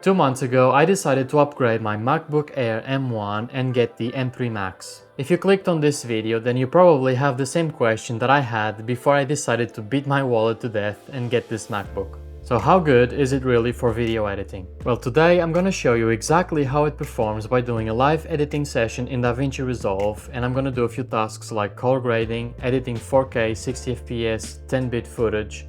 2 months ago, I decided to upgrade my MacBook Air M1 and get the M3 Max. If you clicked on this video, then you probably have the same question that I had before I decided to beat my wallet to death and get this MacBook. So how good is it really for video editing? Well, today I'm gonna show you exactly how it performs by doing a live editing session in Davinci Resolve, and I'm gonna do a few tasks like color grading, editing 4K 60fps 10-bit footage,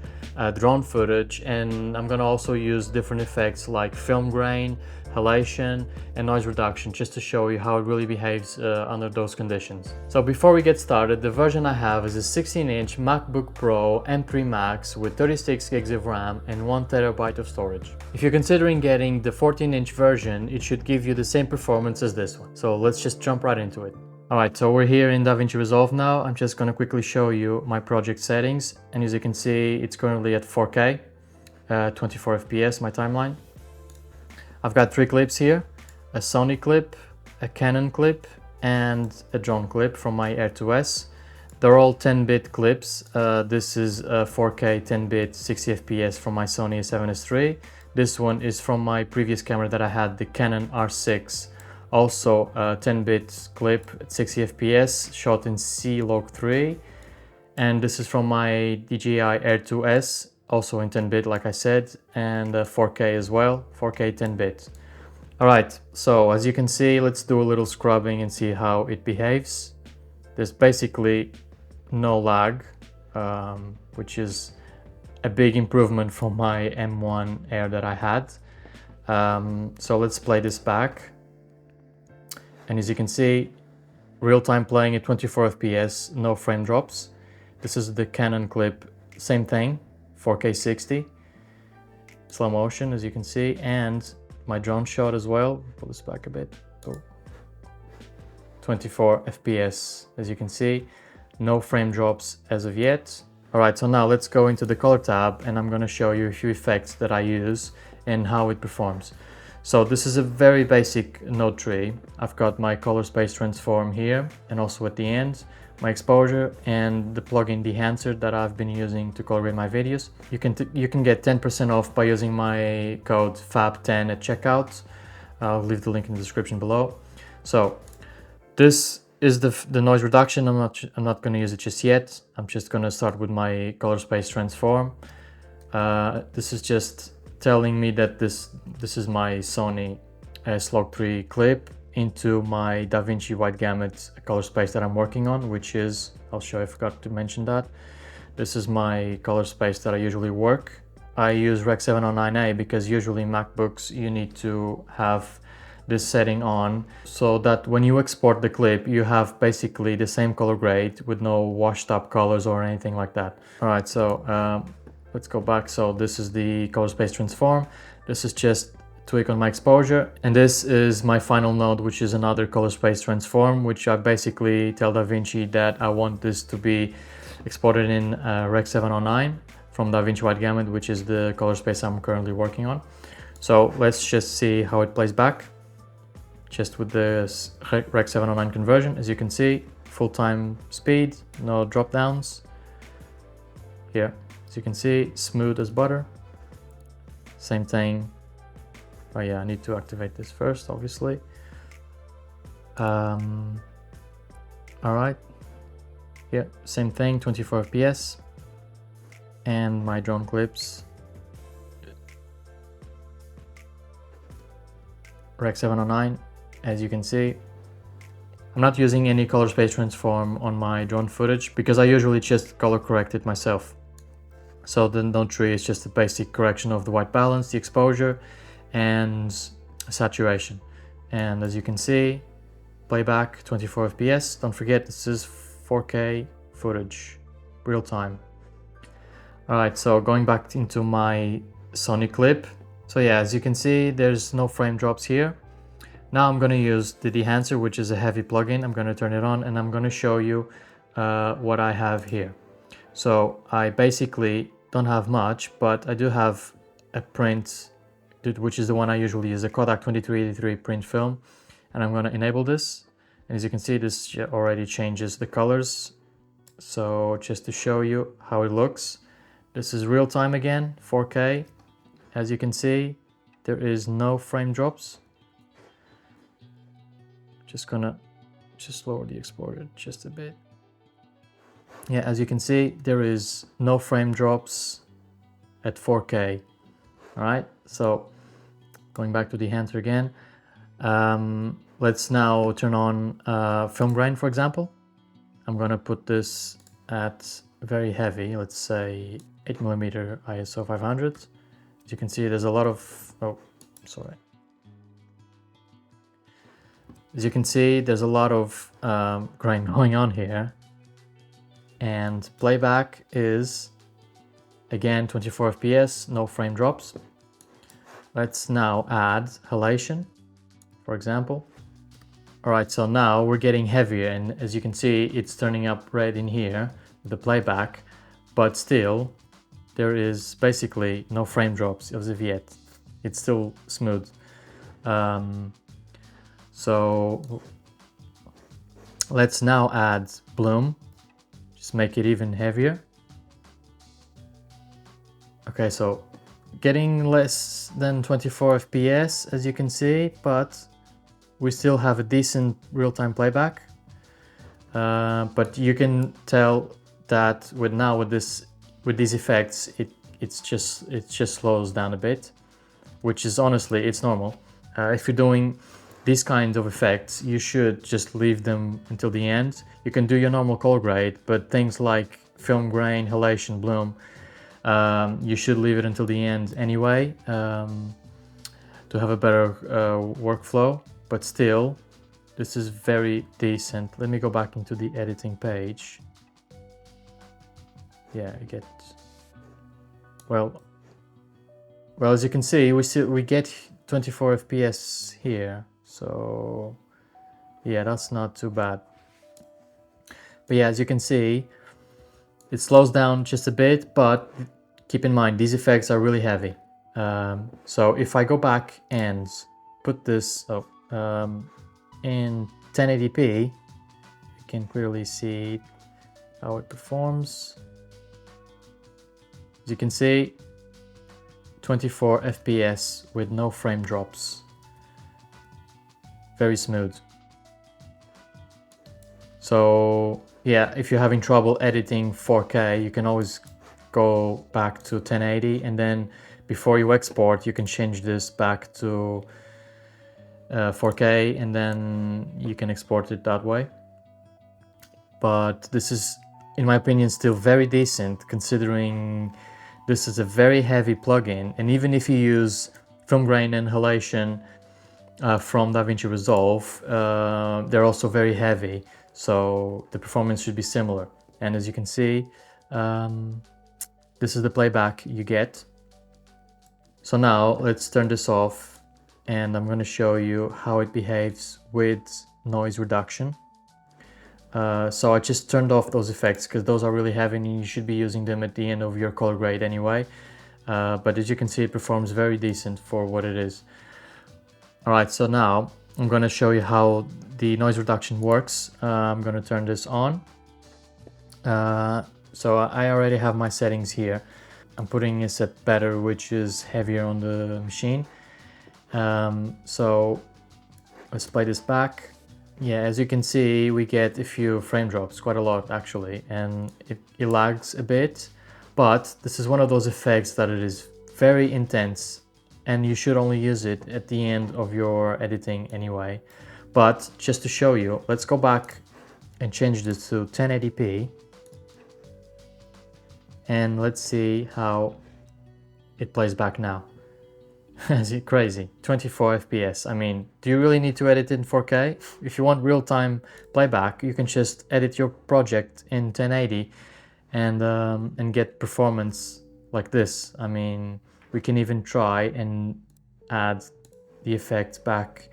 drone footage, and I'm gonna also use different effects like film grain, halation and noise reduction just to show you how it really behaves under those conditions. So before we get started, the version I have is a 16-inch MacBook Pro M3 Max with 36 gigs of RAM and 1 terabyte of storage. If you're considering getting the 14-inch version, it should give you the same performance as this one. So let's just jump right into it. Alright, so we're here in Davinci Resolve now. I'm just gonna quickly show you my project settings, and as you can see, it's currently at 4K, 24 FPS, my timeline. I've got 3 clips here, a Sony clip, a Canon clip, and a drone clip from my Air 2S. They're all 10-bit clips. This is a 4K 10-bit 60 FPS from my Sony a7S III. This one is from my previous camera that I had, the Canon R6. Also a 10-bit clip at 60 FPS, shot in C-Log3. And this is from my DJI Air 2S, also in 10-bit like I said, and 4K as well, 4K 10-bit. Alright, so as you can see, let's do a little scrubbing and see how it behaves. There's basically no lag, which is a big improvement from my M1 Air that I had. So let's play this back. And as you can see, real-time playing at 24 FPS, no frame drops. This is the Canon clip, same thing, 4K 60, slow motion as you can see, and my drone shot as well. Pull this back a bit. Oh. 24 FPS as you can see, no frame drops as of yet. Alright, so now let's go into the color tab and I'm going to show you a few effects that I use and how it performs. So this is a very basic node tree. I've got my color space transform here and also at the end, my exposure and the plugin Dehancer that I've been using to color grade my videos. You can get 10% off by using my code FAB10 at checkout. I'll leave the link in the description below. So this is the noise reduction. I'm not going to use it just yet. I'm just going to start with my color space transform. This is just telling me that this is my Sony S-Log3 clip into my Davinci wide gamut color space that I'm working on, which is, I'll show you, I forgot to mention that. This is my color space that I usually work. I use Rec 709A because usually MacBooks you need to have this setting on so that when you export the clip you have basically the same color grade with no washed up colors or anything like that. Alright, so let's go back. So this is the color space transform. This is just tweak on my exposure. And this is my final node, which is another color space transform, which I basically tell DaVinci that I want this to be exported in Rec 709 from Davinci Wide Gamut, which is the color space I'm currently working on. So let's just see how it plays back. Just with the Rec 709 conversion, as you can see, full-time speed, no drop downs. Here. As you can see, smooth as butter. Same thing. Oh yeah, I need to activate this first, obviously. Alright. Yeah, same thing, 24 FPS. And my drone clips. Rec 709, as you can see. I'm not using any color space transform on my drone footage because I usually just color correct it myself. So the node tree is just a basic correction of the white balance, the exposure, and saturation. And as you can see, playback 24 FPS. Don't forget this is 4K footage, real time. Alright, so going back into my Sony clip. So yeah, as you can see, there's no frame drops here. Now I'm going to use the Dehancer, which is a heavy plugin. I'm going to turn it on and I'm going to show you what I have here. So I basically don't have much, but I do have a print, which is the one I usually use, a Kodak 2383 print film. And I'm going to enable this. And as you can see, this already changes the colors. So just to show you how it looks, this is real time again, 4K. As you can see, there is no frame drops. Just gonna lower the exposure just a bit. Yeah, as you can see, there is no frame drops at 4K. All right, so going back to the enhancer again, let's now turn on film grain, for example. I'm gonna put this at very heavy, let's say 8mm ISO 500. As you can see, there's a lot of, oh, sorry. As you can see, there's a lot of grain going on here. And playback is, again, 24 FPS, no frame drops. Let's now add halation, for example. All right, so now we're getting heavier, and as you can see, it's turning up red in here, the playback, but still, there is basically no frame drops as of yet. It's still smooth. So let's now add bloom. Just make it even heavier. Okay, so getting less than 24 FPS, as you can see, but we still have a decent real-time playback. But you can tell that with these effects, it just slows down a bit, which is honestly, it's normal. If you're doing these kinds of effects, you should just leave them until the end. You can do your normal color grade, but things like film grain, halation, bloom, you should leave it until the end anyway, to have a better workflow. But still, this is very decent. Let me go back into the editing page. Yeah, I get, well, as you can see, we get 24 FPS here. So yeah, that's not too bad. But yeah, as you can see, it slows down just a bit, but keep in mind, these effects are really heavy. So if I go back and put this in 1080p, you can clearly see how it performs. As you can see, 24 FPS with no frame drops. Very smooth. So yeah, if you're having trouble editing 4K, you can always go back to 1080, and then before you export, you can change this back to 4K, and then you can export it that way. But this is, in my opinion, still very decent, considering this is a very heavy plugin, and even if you use film grain and halation from Davinci Resolve, they're also very heavy, so the performance should be similar. And as you can see, this is the playback you get. So now let's turn this off, and I'm going to show you how it behaves with noise reduction. So I just turned off those effects because those are really heavy and you should be using them at the end of your color grade anyway. But as you can see, it performs very decent for what it is. Alright, so now I'm going to show you how the noise reduction works. I'm going to turn this on. So I already have my settings here. I'm putting this at better, which is heavier on the machine. So let's play this back. Yeah, as you can see, we get a few frame drops, quite a lot actually, and it lags a bit, but this is one of those effects that it is very intense, and you should only use it at the end of your editing anyway. But just to show you, let's go back and change this to 1080p, and let's see how it plays back now. Is it crazy? 24 FPS. I mean, do you really need to edit in 4K? If you want real-time playback, you can just edit your project in 1080 and get performance like this. I mean, we can even try and add the effects back,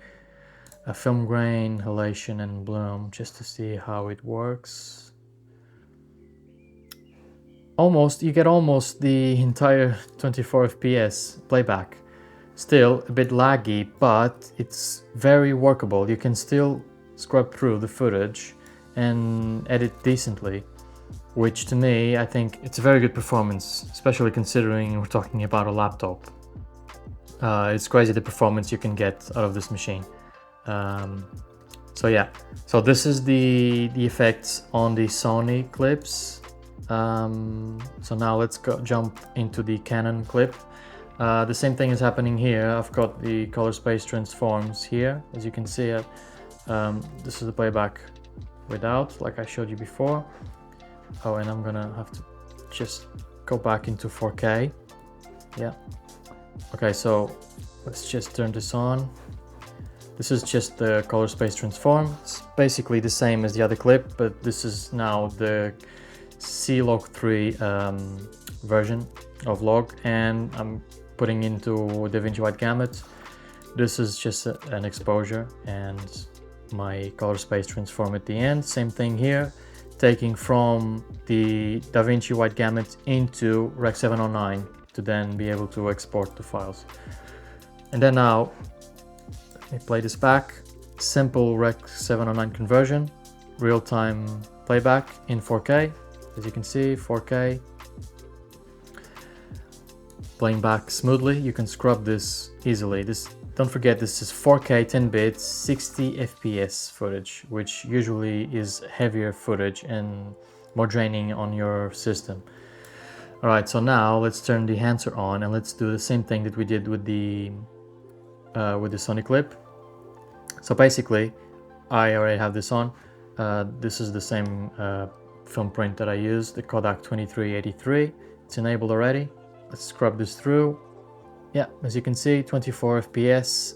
film grain, halation and bloom, just to see how it works. You get almost the entire 24 FPS playback. Still a bit laggy, but it's very workable. You can still scrub through the footage and edit decently, which to me, I think it's a very good performance, especially considering we're talking about a laptop. It's crazy the performance you can get out of this machine. So yeah, so this is the effects on the Sony clips. So now let's jump into the Canon clip. The same thing is happening here. I've got the color space transforms here, as you can see it. This is the playback without, like I showed you before. Oh, and I'm gonna have to just go back into 4K. Yeah. Okay, so let's just turn this on. This is just the color space transform. It's basically the same as the other clip, but this is now the C-Log 3 version of log, and I'm putting into Davinci Wide Gamut. This is just an exposure and my color space transform at the end. Same thing here, taking from the Davinci Wide Gamut into Rec 709 to then be able to export the files. And then now, let me play this back. Simple Rec 709 conversion, real-time playback in 4K. As you can see, 4K. Playing back smoothly. You can scrub this easily. Don't forget, this is 4K 10 bits 60 FPS footage, which usually is heavier footage and more draining on your system. Alright, so now let's turn the enhancer on and let's do the same thing that we did with the Sony clip. So basically, I already have this on. This is the same film print that I used, the Kodak 2383. It's enabled already. Let's scrub this through. Yeah, as you can see, 24 FPS,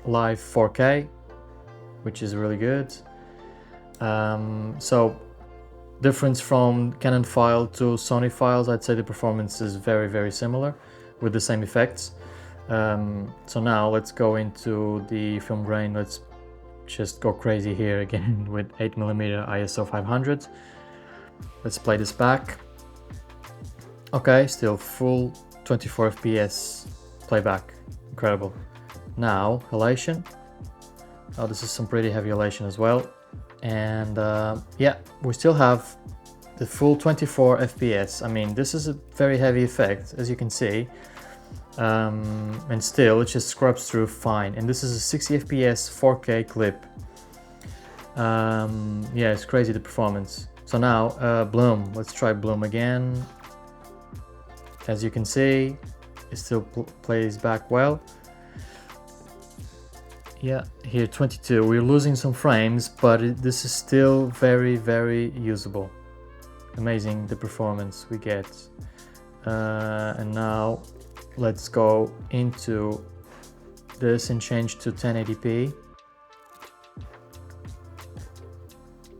live 4K, which is really good. So difference from Canon file to Sony files, I'd say the performance is very, very similar with the same effects. So now let's go into the film grain. Let's just go crazy here again with 8mm ISO 500. Let's play this back. Okay, still full 24 FPS playback, incredible. Now halation. Oh, this is some pretty heavy halation as well. And yeah, we still have the full 24 FPS. I mean, this is a very heavy effect, as you can see. And still it just scrubs through fine, and this is a 60 FPS 4K clip. Yeah, it's crazy the performance. So now Bloom, let's try Bloom again. As you can see, it still plays back well. Yeah, here 22, we're losing some frames, but this is still very, very usable. Amazing the performance we get. And now let's go into this and change to 1080p.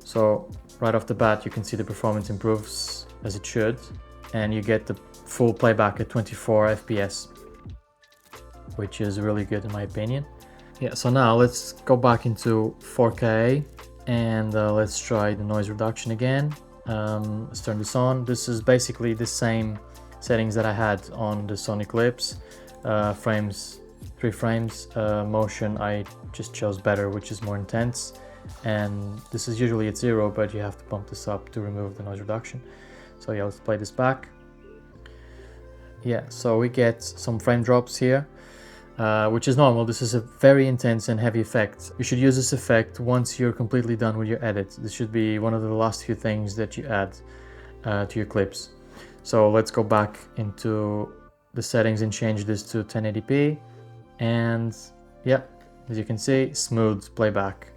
So right off the bat, you can see the performance improves as it should, and you get the full playback at 24 FPS, which is really good in my opinion. Yeah, so now let's go back into 4K and let's try the noise reduction again. Let's turn this on. This is basically the same settings that I had on the Sony clips. Frames, 3 frames. Motion, I just chose better, which is more intense. And this is usually at 0, but you have to bump this up to remove the noise reduction. So yeah, let's play this back. Yeah, so we get some frame drops here, which is normal. This is a very intense and heavy effect. You should use this effect once you're completely done with your edit. This should be one of the last few things that you add to your clips. So let's go back into the settings and change this to 1080p. And yeah, as you can see, smooth playback.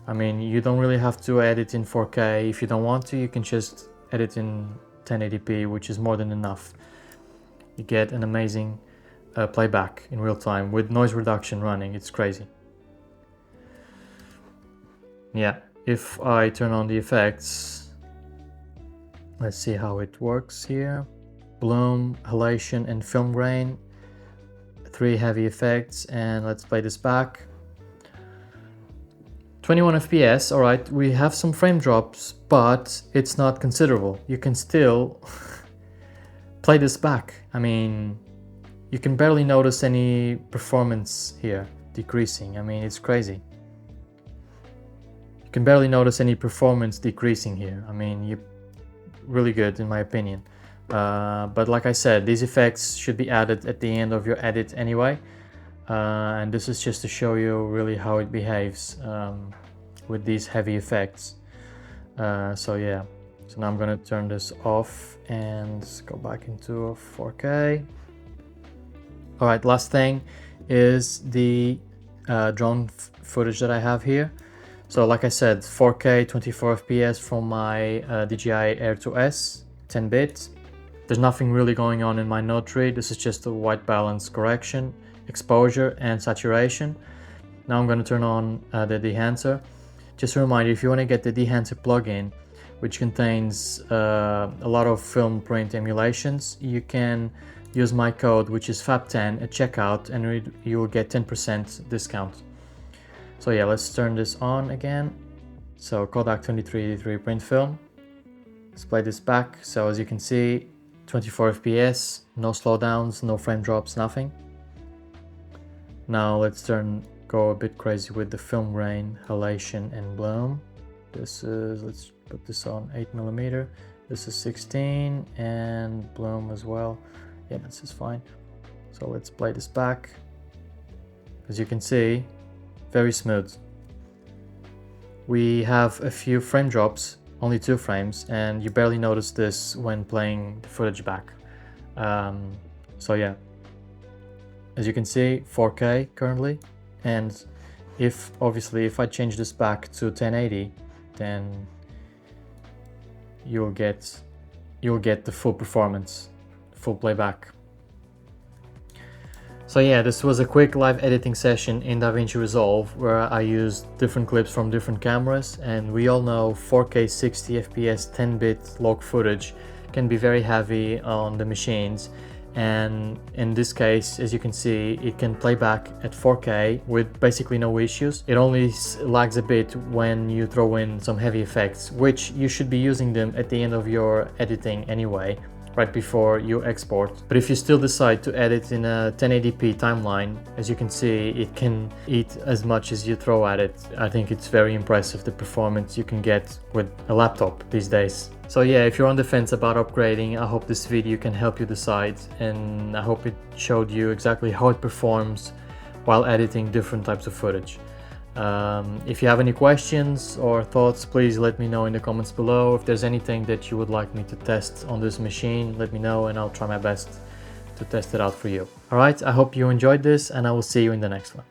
I mean, you don't really have to edit in 4K. If you don't want to, you can just edit in 1080p, which is more than enough. You get an amazing playback in real time with noise reduction running. It's crazy. Yeah, if I turn on the effects, let's see how it works here. Bloom, halation, and film grain. 3 heavy effects, and let's play this back. 21 FPS, alright, we have some frame drops, but it's not considerable. You can still play this back. I mean, you can barely notice any performance here decreasing. I mean, it's crazy. You can barely notice any performance decreasing here. I mean, you're really good in my opinion. But like I said, these effects should be added at the end of your edit anyway. and this is just to show you really how it behaves with these heavy effects. So yeah, so now I'm gonna turn this off and go back into 4K. All right, last thing is the drone footage that I have here. So like I said, 4K 24 FPS from my DJI Air 2S 10-bit. There's nothing really going on in my Note 3. This is just a white balance correction, exposure and saturation. Now I'm going to turn on the dehancer. Just a reminder, if you want to get the dehancer plugin, which contains a lot of film print emulations, you can use my code, which is FAB10 at checkout, and you will get 10% discount. So yeah, let's turn this on again. So Kodak 2383 print film. Let's play this back. So as you can see, 24 FPS, no slowdowns, no frame drops, nothing. Now let's go a bit crazy with the film grain, Halation and Bloom. This is, let's put this on 8mm. This is 16 and Bloom as well. Yeah, this is fine. So let's play this back. As you can see, very smooth. We have a few frame drops, only 2 frames, and you barely notice this when playing the footage back. So yeah, as you can see, 4K currently, and if I change this back to 1080, then you'll get the full performance, full playback. So yeah, this was a quick live editing session in Davinci Resolve where I used different clips from different cameras, and we all know 4K 60 FPS 10-bit log footage can be very heavy on the machines, and in this case, as you can see, it can play back at 4K with basically no issues. It only lags a bit when you throw in some heavy effects, which you should be using them at the end of your editing anyway, right before you export. But if you still decide to edit in a 1080p timeline, as you can see, it can eat as much as you throw at it. I think it's very impressive, the performance you can get with a laptop these days. So yeah, if you're on the fence about upgrading, I hope this video can help you decide, and I hope it showed you exactly how it performs while editing different types of footage. If you have any questions or thoughts, please let me know in the comments below. If there's anything that you would like me to test on this machine, let me know and I'll try my best to test it out for you. Alright, I hope you enjoyed this, and I will see you in the next one.